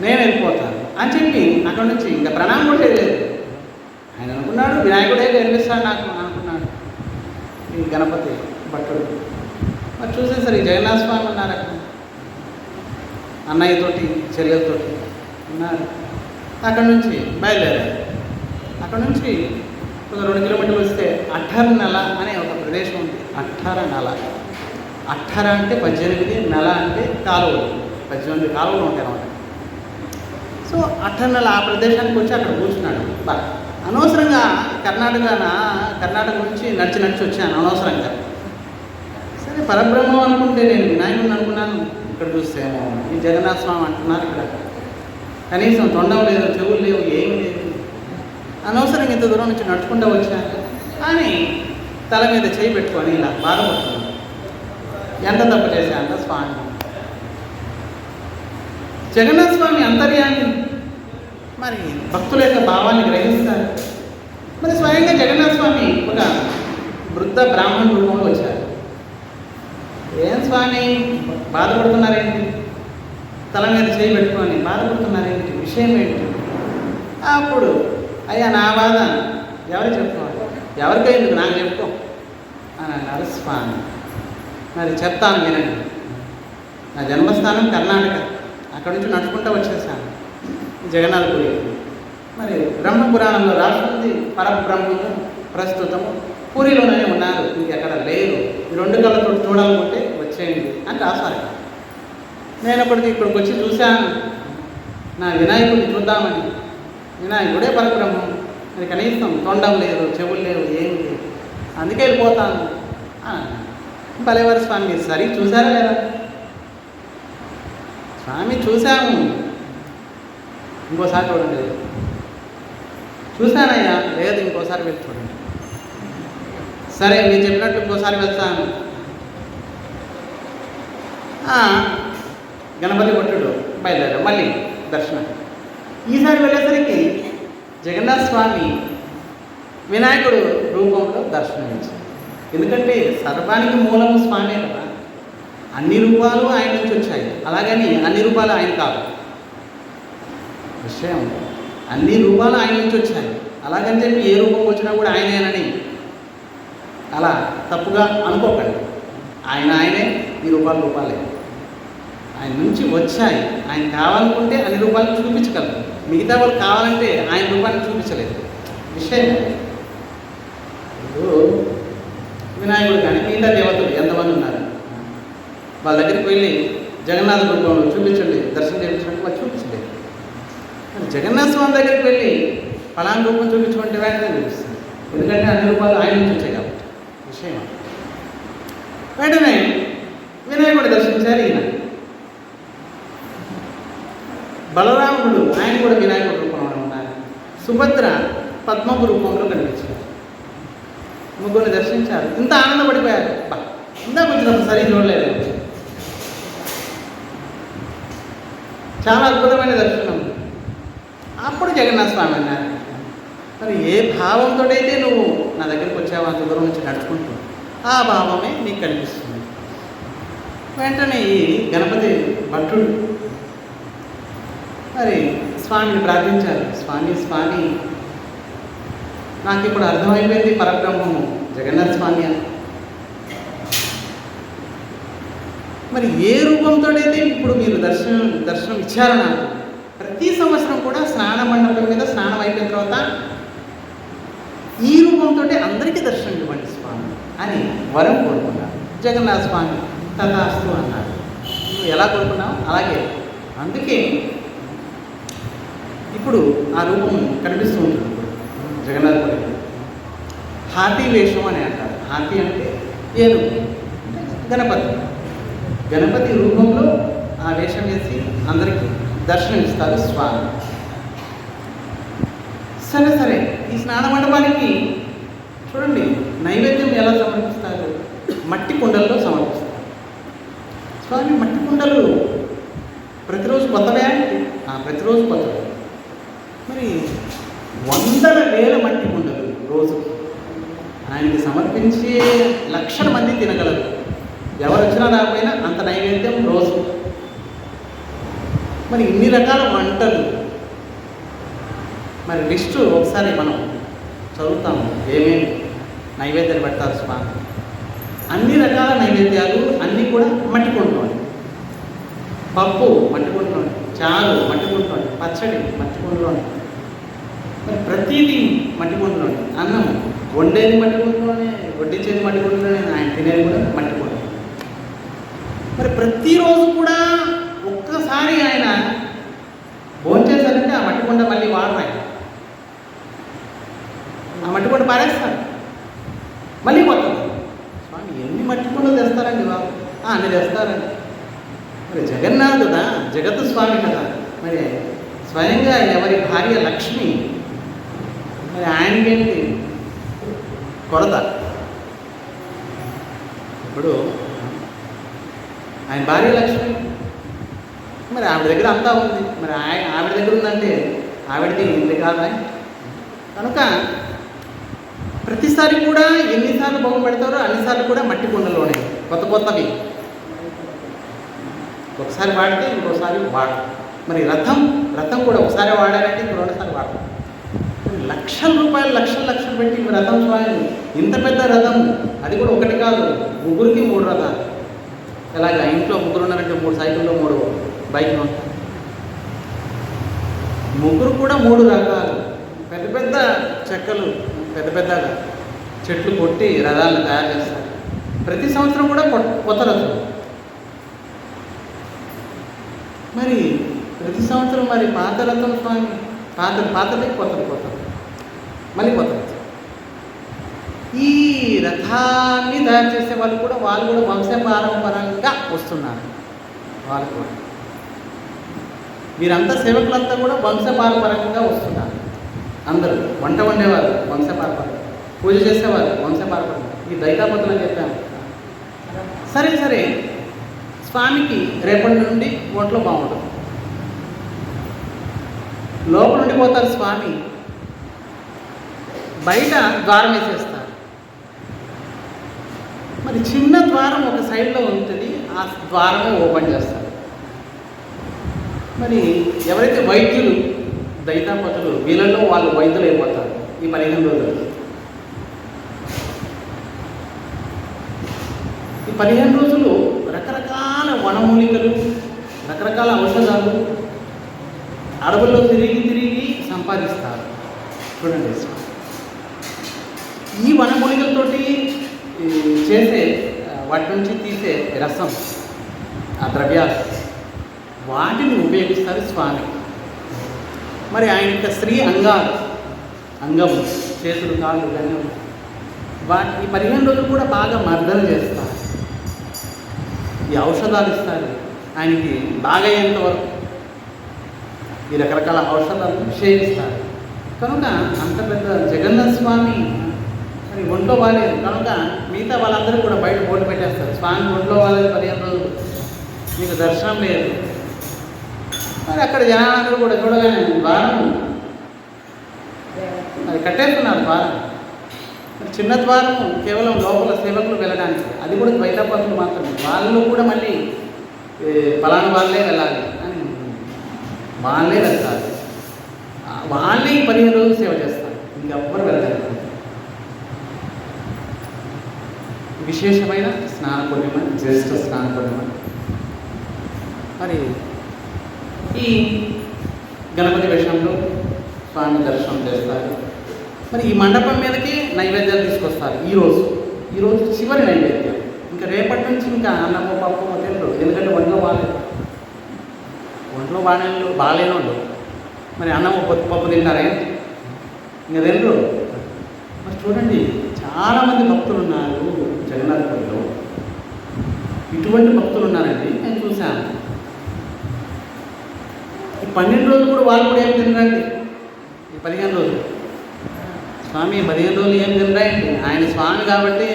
నేను వెళ్ళిపోతాను అని చెప్పి అక్కడి నుంచి ఇంకా ప్రణామం కూడా చేయలేదు. ఆయన అనుకున్నాడు వినాయకుడే కనిపిస్తాడు నాకు అనుకున్నాడు, ఈ గణపతి భట్టుడు. మరి చూసేసరికి జగన్నాథ స్వామి ఉన్నారు అక్కడ, అన్నయ్యతోటి చెల్లెలతోటి ఉన్నారు. అక్కడి నుంచి బయలుదేరారు. అక్కడ నుంచి ఒక 2 కిలోమీటర్లు వస్తే అఠర్నల అనే ఒక ప్రదేశం ఉంది. అఠర్నల, అఠర అంటే 18, నెల అంటే కాలువలు, 18 కాలువలు ఉంటాయి అన్నమాట. సో అఠర్నల ఆ ప్రదేశానికి వచ్చి అక్కడ కూర్చున్నాడు. అనవసరంగా కర్ణాటక నుంచి నడిచి వచ్చాను అనవసరంగా. సరే పరబ్రహ్మం అనుకుంటే నేను వినాయకుడిని అనుకున్నాను. ఇక్కడ చూస్తేమో ఈ జగన్నాథ స్వామి అంటున్నారు. ఇక్కడ కనీసం తొండం లేదు, చెవులు లేవు, ఏమి లేదు. అనవసరంగా ఇంత దూరం నుంచి నడుచుకుంటూ వచ్చాను అని తల మీద చేయి పెట్టుకొని ఇలా బాధపడుతున్నాను. ఎంత తప్పు చేశానంట స్వామి. జగన్నాథ స్వామి అంతర్యాన్ని మరి భక్తుల యొక్క భావాన్ని గ్రహిస్తారు. మరి స్వయంగా జగన్నాథ స్వామి ఒక వృద్ధ బ్రాహ్మణ రూపంలో వచ్చారు. ఏం స్వామి బాధపడుతున్నారేంటి, తల మీద చేయి పెట్టుకొని బాధపడుతున్నారేంటి, విషయం ఏంటి? అప్పుడు అయ్యా నా బాధ ఎవరికి చెప్పుకోవాలి, ఎవరికైంది నాకు చెప్పుకో అని అన్నారు స్వామి. మరి చెప్తాను వినండి. నా జన్మస్థానం కర్ణాటక, అక్కడి నుంచి నడుచుకుంటూ వచ్చేసాను జగన్నాథపురి. మరి బ్రహ్మపురాణంలో రాస్తుంది పరబ్రహ్మము ప్రస్తుతము పూరిలోనే ఉన్నారు, ఇంకెక్కడ లేరు. ఈ 2 కళ్ళతో చూడాలనుకుంటే వచ్చేయండి అని రాశారు. నేను ఇక్కడికి వచ్చి చూశాను నా వినాయకుడిని చూద్దామని. వినాయకుడే పరబ్రహ్మం, మరి కనీసం తొండం లేదు, చెవులు లేవు, ఏం లేదు, అందుకే వెళ్ళిపోతాను. భలేవారు స్వామి, మీరు సరిగ్గా చూసారా లేదా? స్వామి చూశాము, ఇంకోసారి చూడండి. చూశానయ్యా, లేదు ఇంకోసారి వెళ్ళి చూడండి. సరే మీరు చెప్పినట్టు ఇంకోసారి వెళ్తాను. గణపతి భట్టుడు బయలుదేరారు మళ్ళీ దర్శనం. ఈసారి వెళ్ళేసరికి జగన్నాథ స్వామి వినాయకుడు రూపంలో దర్శనమిచ్చారు. ఎందుకంటే సర్వానికి మూలము స్వామి కదా, అన్ని రూపాలు ఆయన నుంచి వచ్చాయి. అలాగని అన్ని రూపాలు ఆయన కాదు విషయం, అన్ని రూపాలు ఆయన నుంచి వచ్చాయి. అలాగని చెప్పి ఏ రూపం వచ్చినా కూడా ఆయనేనని అలా తప్పుగా అనుకోకండి. ఆయనే, ఈ రూపాలే. ఆయన నుంచి వచ్చాయి. ఆయన కావాలనుకుంటే అన్ని రూపాయలను చూపించగలరు. మిగతా వాళ్ళు కావాలంటే ఆయన రూపాయలను చూపించలేదు. విషయం ఇప్పుడు వినాయకుడు కానీ మిగతా దేవతలు ఎంతమంది ఉన్నారు, వాళ్ళ దగ్గరికి వెళ్ళి జగన్నాథ రూపంలో చూపించండి, దర్శనం చేయించడానికి వాళ్ళు చూపించలేదు. జగన్నాథ స్వామి దగ్గరికి వెళ్ళి ఫలానా రూపం చూపించుకుంటే వెంటనే చూపిస్తుంది. ఎందుకంటే అన్ని రూపాయలు ఆయన నుంచి వచ్చాయి కాబట్టి. విషయం వెంటనే వినాయకుడు దర్శించారు ఈయన. బలరాముడు ఆయన కూడా వినాయకుడు రూపంలో ఉన్నారు. సుభద్ర పద్మపు రూపంలో కనిపించారు. ముగ్గురిని దర్శించారు. ఇంత ఆనందపడిపోయారు. ఇందాక వచ్చినప్పుడు సరి చూడలేదు. చాలా అద్భుతమైన దర్శనం. అప్పుడు జగన్నాథ స్వామి అన్నారు, మరి ఏ భావంతో అయితే నువ్వు నా దగ్గరికి వచ్చావు అంత దూరం నుంచి నడుచుకుంటూ, ఆ భావమే నీకు కనిపిస్తుంది. వెంటనే ఈ గణపతి భట్టుడు మరి స్వామిని ప్రార్థించారు. స్వామి నాకు ఇప్పుడు అర్థమైపోయింది పరబ్రహ్మము జగన్నాథ స్వామి అని. మరి ఏ రూపంతో అయితే ఇప్పుడు మీరు దర్శనం ఇచ్చారో నాకు, ప్రతి సంవత్సరం కూడా స్నాన మండపం మీద స్నానం అయిపోయిన తర్వాత ఈ రూపంతో అందరికీ దర్శనం ఇవ్వండి స్వామి అని వరం కోరుకున్నారు. జగన్నాథ స్వామి తథాస్తు అన్నారు. నువ్వు ఎలా కోరుకున్నావు అలాగే. అందుకే ఇప్పుడు ఆ రూపం కనిపిస్తూ ఉంటుంది. ఇప్పుడు జగన్నాథుడు హాతీ వేషం అని అంటారు. హాతీ అంటే ఏనుగు, గణపతి రూపంలో ఆ వేషం వేసి అందరికీ దర్శనం ఇస్తారు స్వామి. సరే ఈ స్నాన మండపానికి చూడండి నైవేద్యం ఎలా సమర్పిస్తారు, మట్టి కుండల్లో సమర్పిస్తారు. స్వామి మట్టి కుండలు ప్రతిరోజు కొత్తవే, ప్రతిరోజు కొత్తవే. మరి వందల వేల మట్టి కుండలు రోజు ఆయనకి సమర్పించే లక్షల మంది తినగలరు. ఎవరు వచ్చినా రాకపోయినా అంత నైవేద్యం రోజు. మరి ఇన్ని రకాల వంటలు, మరి లిస్టు ఒకసారి మనం చదువుతాము. ఏమేమి నైవేద్యాలు పెడతారు స్వామి. అన్ని రకాల నైవేద్యాలు అన్నీ కూడా మట్టి కుండలోనే. పప్పు మట్టి కుండలోనే, చారు మట్టి కుండలోనే, పచ్చడి మట్టి కుండలోనే, మరి ప్రతిదీ మట్టి కుండలోనే. అన్నం వండేది మట్టి కుండలోనే, వడ్డించేది మట్టి కుండలోనే, ఆయన తినేది కూడా మట్టి కుండ. మరి ప్రతిరోజు కూడా ఒక్కసారి ఆయన భోంచేశారంటే ఆ మట్టి కుండ మళ్ళీ వాడరు. ఆ మట్టి కుండ పారేస్తారు, మళ్ళీ కొత్తది. స్వామి ఎన్ని మట్టి కుండలు తెస్తారండి బాబు? అన్ని తెస్తారండి. మరి జగన్నాథ్ కదా, జగత్తు స్వామి కదా, మరి స్వయంగా ఎవరి భార్య లక్ష్మి, మరి ఆయనకేంటి కొరత? ఇప్పుడు ఆయన భార్య లక్ష్మి, మరి ఆవిడ దగ్గర అంతా ఉంది. మరి ఆవిడ దగ్గర ఉందంటే ఆవిడది ఇంటి కాదా? కనుక ప్రతిసారి కూడా ఎన్నిసార్లు భోగం పెడతారో అన్నిసార్లు కూడా మట్టి కుండలోనే కొత్తవి. ఒకసారి వాడితే ఇంకోసారి వాడరు. మరి రథం కూడా ఒకసారి వాడారంటే ఇంకో రెండుసార్లు వాడరు. లక్షల రూపాయలు లక్షలు పెట్టి రథం స్వామి, ఇంత పెద్ద రథం, అది కూడా ఒకటి కాదు, ముగ్గురికి 3 రథాలు. ఎలాగా ఇంట్లో ముగ్గురు ఉన్నారంటే 3 సైకిల్లో 3 బైక్లు ఉంటాయి. ముగ్గురు కూడా 3 రకాలు పెద్ద చెక్కలు, పెద్దగా చెట్లు కొట్టి రథాలను తయారు చేస్తారు. ప్రతి సంవత్సరం కూడా కొత్త రథం. మరి ప్రతి సంవత్సరం మరి పాత రథం స్వామి, పాతది కొత్తది మళ్ళీ కొత్త రథం. ఈ రథాన్ని తయారు చేసే వాళ్ళు కూడా వంశపారంపరంగా వస్తున్నారు. వాళ్ళు కూడా వీరంతా సేవకులంతా కూడా వంశపారంపరంగా వస్తున్నారు. అందరూ వంట వండేవారు వంశపారంపరంగా, పూజ చేసేవారు వంశపారంపరంగా. ఈ దైతాపతులు అని చెప్పాము. సరే స్వామికి రేపటి నుండి ఒంట్లో బాగుంటుంది. లోపల ఉండిపోతారు స్వామి, బయట ద్వారం వేసేస్తారు. మరి చిన్న ద్వారం ఒక సైడ్లో ఉంటుంది, ఆ ద్వారమే ఓపెన్ చేస్తారు. మరి ఎవరైతే వైద్యులు దైతాపతులు, వీళ్ళలో వాళ్ళు వైద్యులు అయిపోతారు ఈ 15 రోజులు. ఈ 15 రోజులు రకరకాల వనమూలికలు రకరకాల ఔషధాలు అడవుల్లో తిరిగి తిరిగి సంపాదిస్తారు. చూడండి, ఈ వనమూలికలతోటి చేసే వాటి నుంచి తీసే రసం, ఆ ద్రవ్యాలు, వాటిని ఉపయోగిస్తారు స్వామి. మరి ఆయన యొక్క స్త్రీ అంగం, చేతులు, కాళ్ళు ఇవన్నీ వాటి 15 రోజులు కూడా బాగా మర్దన చేస్తారు. ఈ ఔషధాలు ఇస్తారు ఆయనకి బాగా అయ్యేంత వరకు. ఈ రకరకాల ఔషధాలు నిషేధిస్తారు. కనుక అంత పెద్ద జగన్నాథ స్వామి మరి ఒంట్లో బాగాలేదు కనుక మిగతా వాళ్ళందరూ కూడా బయట బోర్డు పెట్టేస్తారు, స్వామి ఒంట్లో బాగాలేదు 15 రోజులు, మీకు దర్శనం లేదు. మరి అక్కడ జనాలందరూ కూడా చూడగానే ద్వారం అది కట్టేస్తున్నారు. ద్వారం చిన్న ద్వారం కేవలం లోపల సేవకులు వెళ్ళడానికి, అది కూడా ద్వైతాపతులు మాత్రమే. వాళ్ళు కూడా మళ్ళీ ఫలానా వాళ్ళే వెళ్ళాలి అని వాళ్ళే వెళ్తారు. వాళ్ళే 15 రోజులు సేవ చేస్తారు, ఇంకెవ్వరు వెళ్ళలేదు. విశేషమైన స్నాన పూర్ణిమ, జ్యేష్ఠ స్నాన పూర్ణిమ. మరి ఈ గణపతి వేషంలో స్వామి దర్శనం చేస్తారు. మరి ఈ మండపం మీదకి నైవేద్యాలు తీసుకొస్తారు. ఈరోజు చివరి నైవేద్యం. ఇంకా రేపటి నుంచి ఇంకా అన్నము పప్పు తినరు, ఎందుకంటే ఒంట్లో బాగాలేని వాళ్ళు మరి అన్నము పప్పు తింటారే, ఇంకా తినరు. మరి చూడండి, చాలామంది భక్తులు ఉన్నారు జగన్నాథపురిలో. ఇటువంటి భక్తులు ఉన్నారండి, నేను చూశాను. ఈ 12 రోజులు కూడా వాళ్ళు కూడా ఏం తినరండి. ఈ 15 రోజులు స్వామి 15 రోజులు ఏం తినరాయండి. ఆయన స్వామి కాబట్టి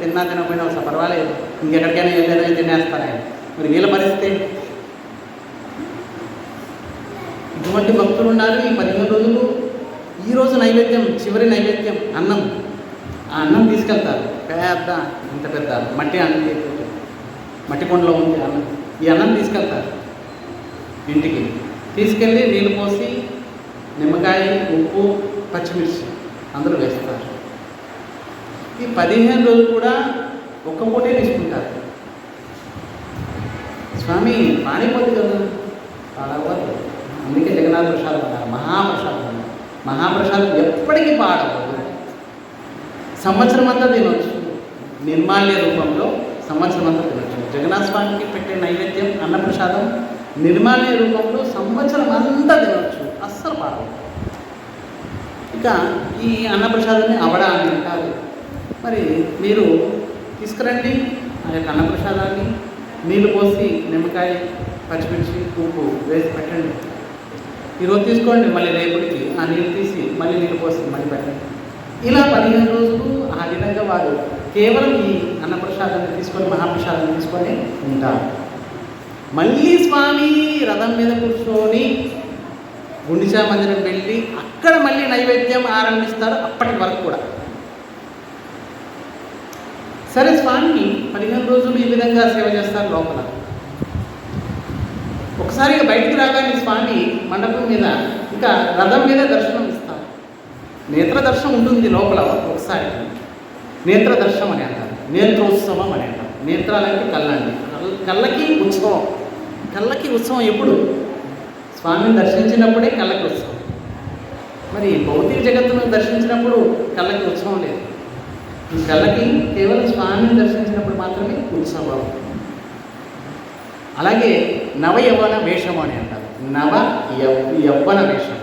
తినకపోయినా ఒకసారి పర్వాలేదు, ఇంకెక్కడికైనా ఏదైనా తినేస్తారు ఆయన. మరి వీళ్ళ పరిస్థితి, ఇటువంటి భక్తులు ఉన్నారు. ఈ 15 రోజులు ఈరోజు నైవేద్యం, చివరి నైవేద్యం అన్నం. ఆ అన్నం తీసుకెళ్తారు, ఇంత పెద్ద మట్టి కొండలో ఉంది అన్నం. ఈ అన్నం తీసుకెళ్తారు ఇంటికి. తీసుకెళ్ళి నీళ్ళు పోసి నిమ్మకాయ, ఉప్పు, పచ్చిమిర్చి అందరూ వేస్తారు. ఈ 15 రోజులు కూడా ఒక్క పూటే తీసుకుంటారు. స్వామి పాణిపోతుంది కదా, పాడవద్దు. అందుకే జగన్నాథ ప్రసాదం అన్నారు, మహాప్రసాదం. మహాప్రసాదం ఎప్పటికీ పాడవద్దు, సంవత్సరం అంతా తినవచ్చు. నిర్మాల్య రూపంలో సంవత్సరం అంతా తినవచ్చు. జగన్నాథ స్వామికి పెట్టే నైవేద్యం అన్నప్రసాదం నిర్మాల్య రూపంలో సంవత్సరం అంతా తినవచ్చు, అస్సలు పాడవద్దు. ఇక ఈ అన్నప్రసాదాన్ని అవడ అని అంటారు. మరి మీరు తీసుకురండి ఆ యొక్క అన్నప్రసాదాన్ని, నీళ్ళు పోసి నిమ్మకాయ, పచ్చిమిర్చి, ఉప్పు వేసి పెట్టండి. ఈరోజు తీసుకోండి, మళ్ళీ రేపటికి ఆ నీళ్ళు తీసి మళ్ళీ నీళ్ళు పోసి మళ్ళీ పెట్టండి. ఇలా 15 రోజులు ఆ విధంగా వారు కేవలం ఈ అన్నప్రసాదాన్ని తీసుకొని, మహాప్రసాదాన్ని తీసుకొని ఉంటారు. మళ్ళీ స్వామి రథం మీద కూర్చొని గుండిచా మందిరం వెళ్ళి అక్కడ మళ్ళీ నైవేద్యం ఆరంభిస్తారు. అప్పటి వరకు కూడా సరే, స్వామిని 15 రోజులు ఈ విధంగా సేవ చేస్తారు లోపల. ఒకసారిగా బయటికి రాగానే స్వామి మండపం మీద ఇంకా రథం మీద దర్శనం ఇస్తారు. నేత్ర దర్శనం ఉంటుంది లోపల. ఒకసారి నేత్ర దర్శనం అని అంటారు, నేత్రోత్సవం అని అంటారు. నేత్రాలంటే కళ్ళండి, కళ్ళకి ఉత్సవం. కళ్ళకి ఉత్సవం ఎప్పుడు? స్వామిని దర్శించినప్పుడే కళ్ళకి ఉత్సవం. మరి భౌతిక జగత్తును దర్శించినప్పుడు కళ్ళకి ఉత్సవం లేదు. ఈ కళ్ళకి కేవలం స్వామిని దర్శించినప్పుడు మాత్రమే ఉత్సవం. అలాగే నవ యవ్వన వేషము అని అంటారు. యవ్వన వేషం.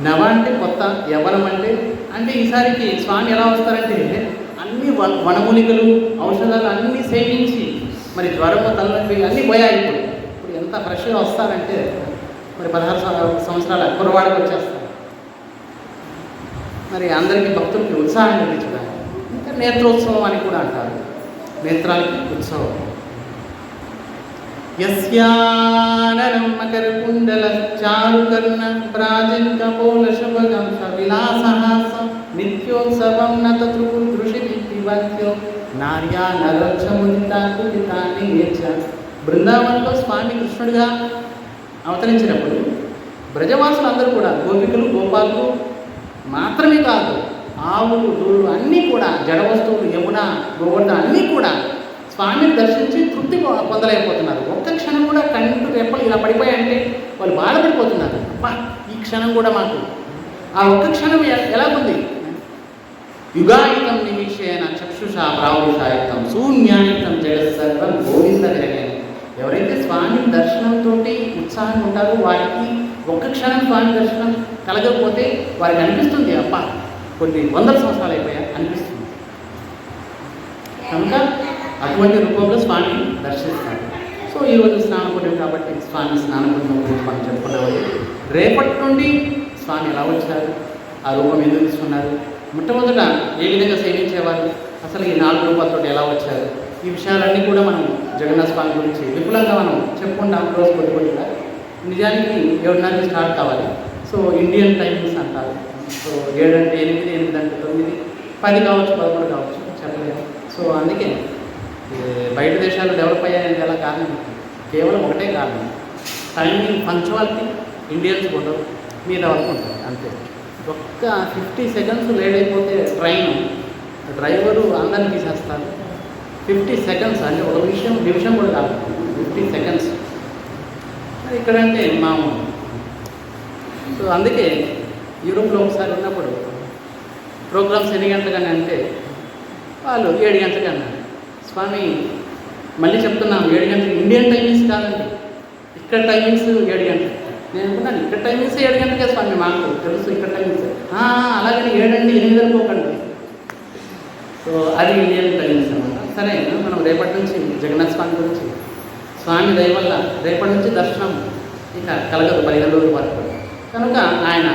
నవ అంటే కొత్త, యవ్వనం అంటే ఈసారికి స్వామి ఎలా వస్తారంటే అన్ని వనమూలికలు, ఔషధాలు అన్నీ సేవించి మరి జ్వరము, తలనొప్పి అన్నీ పోయాయి. ఇప్పుడు ఎంత ఫ్రెష్గా వస్తారంటే మరి 16 సంవత్సరాల కుర్రవాడికి వచ్చేస్తారు. మరి అందరికీ భక్తులకి ఉత్సాహం కలిగించడానికి ఇంకా నేత్రోత్సవం అని కూడా అంటారు. నేత్రాలకి ఉత్సవం. యస్యాననం మకరకుండల చారుకర్ణ ప్రాజంకపోలశుభగంశ విలాసహాసం నిత్యోత్సవం నృషి వివంత్యో నార్యా నరోక్షముదితాకుదితాన్ని నేర్చ. బృందావనంలో స్వామి కృష్ణుడిగా అవతరించినప్పుడు బ్రజవాసులు అందరూ కూడా, గోపికలు, గోపాలు మాత్రమే కాదు, ఆవులు, దూళ్ళు అన్నీ కూడా, జడ వస్తువులు, యమున, గోవర్ధన అన్నీ కూడా స్వామిని దర్శించి తృప్తి పొందలేకపోతున్నారు. ఒక్క క్షణం కూడా కంటి రెప్పలు ఇలా పడిపోయాయంటే వాళ్ళు బాధపడిపోతున్నారు. అబ్బా ఈ క్షణం కూడా మాకు ఆ ఒక్క క్షణం ఎలా ఉంది? యుగాయుతం నిమిషేన చక్షుషా ప్రావృషాయుతం శూన్యాయుతం జగత్సర్వం గోవింద విరగని. ఎవరైతే స్వామి దర్శనంతో ఉత్సాహంగా ఉంటారో వారికి ఒక్క క్షణం స్వామి దర్శనం కలగకపోతే వారికి అనిపిస్తుంది అబ్బా కొన్ని వందల సంవత్సరాలు అయిపోయా అనిపిస్తుంది. కనుక అటువంటి రూపంలో స్వామిని దర్శిస్తారు. సో ఈరోజు స్నానపుణ్యం కాబట్టి స్వామి స్నానపుణ్యం గురించి మనం చెప్పుకునేవాళ్ళు. రేపటి నుండి స్వామి ఎలా వచ్చారు, ఆ రూపం ఎందుకు తీసుకున్నారు, మొట్టమొదట ఏ విధంగా సేవించేవారు, అసలు ఈ 4 రూపాయలతో ఎలా వచ్చారు, ఈ విషయాలన్నీ కూడా మనం జగన్నాథ స్వామి గురించి విపులంగా మనం చెప్పుకుంటాం రోజు కొద్దిగా. నిజానికి 7:30 స్టార్ట్ కావాలి. సో ఇండియన్ టైమింగ్స్ అంటారు. సో 7 అంటే 8, 8 అంటే 9, 10 కావచ్చు, 11 కావచ్చు, చెప్పలేము. సో అందుకే బయట దేశాలు డెవలప్ అయ్యాయంటే ఎలా కారణం కేవలం ఒకటే కారణం, టైమింగ్ పంక్చువాలిటీ. ఇండియన్స్ ఉండవు, మీద వరకు ఉంటుంది అంతే. ఒక్క 50 సెకండ్స్ లేట్ అయిపోతే ట్రైన్ డ్రైవరు అందరిని తీసేస్తారు. 50 సెకండ్స్ అంటే ఒక నిమిషం కూడా కాదు, 50 సెకండ్స్. ఇక్కడంటే మామూలు. సో అందుకే యూరోప్లో ఒకసారి ఉన్నప్పుడు ప్రోగ్రామ్స్ ఎన్ని గంటలకని అంటే వాళ్ళు 7 గంటలకి అన్నారు. స్వామి మళ్ళీ చెప్తున్నాం 7 గంటలు ఇండియన్ టైమింగ్స్ కాదండి, ఇక్కడ టైమింగ్స్ 7 గంటలు. నేను అనుకున్నాను ఇక్కడ టైమింగ్స్ 7 గంటలకే స్వామి, మాకు తెలుసు ఇక్కడ టైమింగ్స్. అలాగని 7 అండి 8 అనుకోకండి. సో అది ఇండియన్ టైమింగ్స్ అనమాట. సరే మనం రేపటి నుంచి జగన్నాథ స్వామి గురించి స్వామి దయ వల్ల రేపటి నుంచి దర్శనం ఇక కలగదు 15 రోజుల వరకు. కనుక ఆయన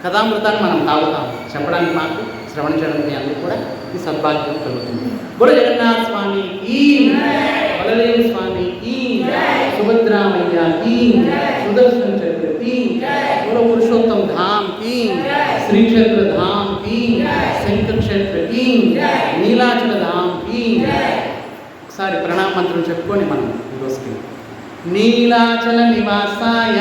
కథామృతాన్ని మనం తాగుతాం, చెప్పడానికి మాకు శ్రవణించడానికి అందరూ కూడా ఈ సద్భాగ్యం కలుగుతుంది. బోలో జగన్నాథ స్వామి ఈ, బలదేవ స్వామి ఈ, సుభద్రామయ్య ఈ, సుదర్శన చక్ర ఈ, బోలో పురుషోత్తమ ధామ్ ఈ, శ్రీక్షేత్ర ధామ్ ఈ, శంఖక్షేత్ర ఈ, నీలాచల ధామ్ ఈ. ఒకసారి ప్రణామ మంత్రం చెప్పుకొని మనం ఈరోజుకి నీలాచల నివాసాయ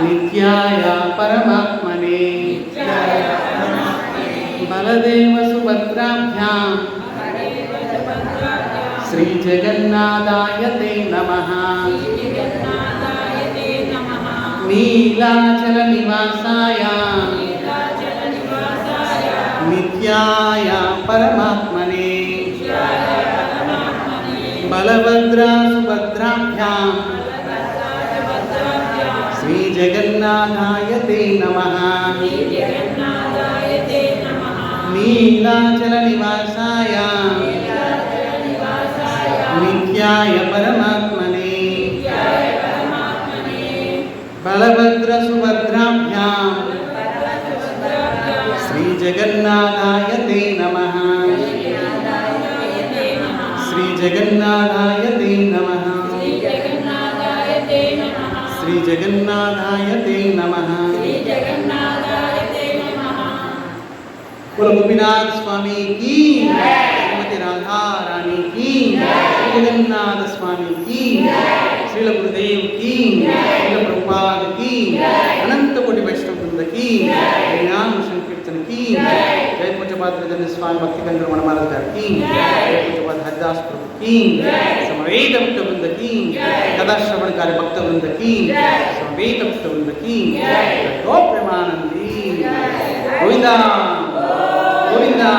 నిత్యాయ పరమాత్మనే బలదేవ సుభద్రాభ్యాం శ్రీ జగన్నాథాయ తే నమః. నీలాచల నివాసాయ నిత్యాయ పరమాత్మనే బలభద్ర సుభద్రాభ్యాం శ్రీ జగన్నాథాయ తే నమః. నీలాచల నివాసాయ నిత్యాయ పరమాత్మనే బలభద్ర సుభద్రాభ్యాం శ్రీ జగన్నాథాయ తే నమః. శ్రీ జగన్నాథాయ తే నమః. శ్రీ జగన్నాథాయ తే నమః. గోపీనాథ స్వామి की, శ్రీమతి రాధారాణి की, జగన్నాథ స్వామి की, శ్రీల గురుదేవ్ की, శ్రీల ప్రభుపాద की, అనంత కోటి వైష్ణవ బృంద की, హరినామ సంకీర్తన की, జయ పూజ్యపాద జగన్నాథ స్వామి భక్తి కేంద్ర మనమాల గారి की, జయ పూజ్యపాద హరిదాస్ ప్రభు की, సమవేత భక్త బృంద की, కథా శ్రవణకారి భక్త బృంద की, సమవేత భక్త బృంద की, జయ ప్రేమానంది గోవిందా గోవిందా.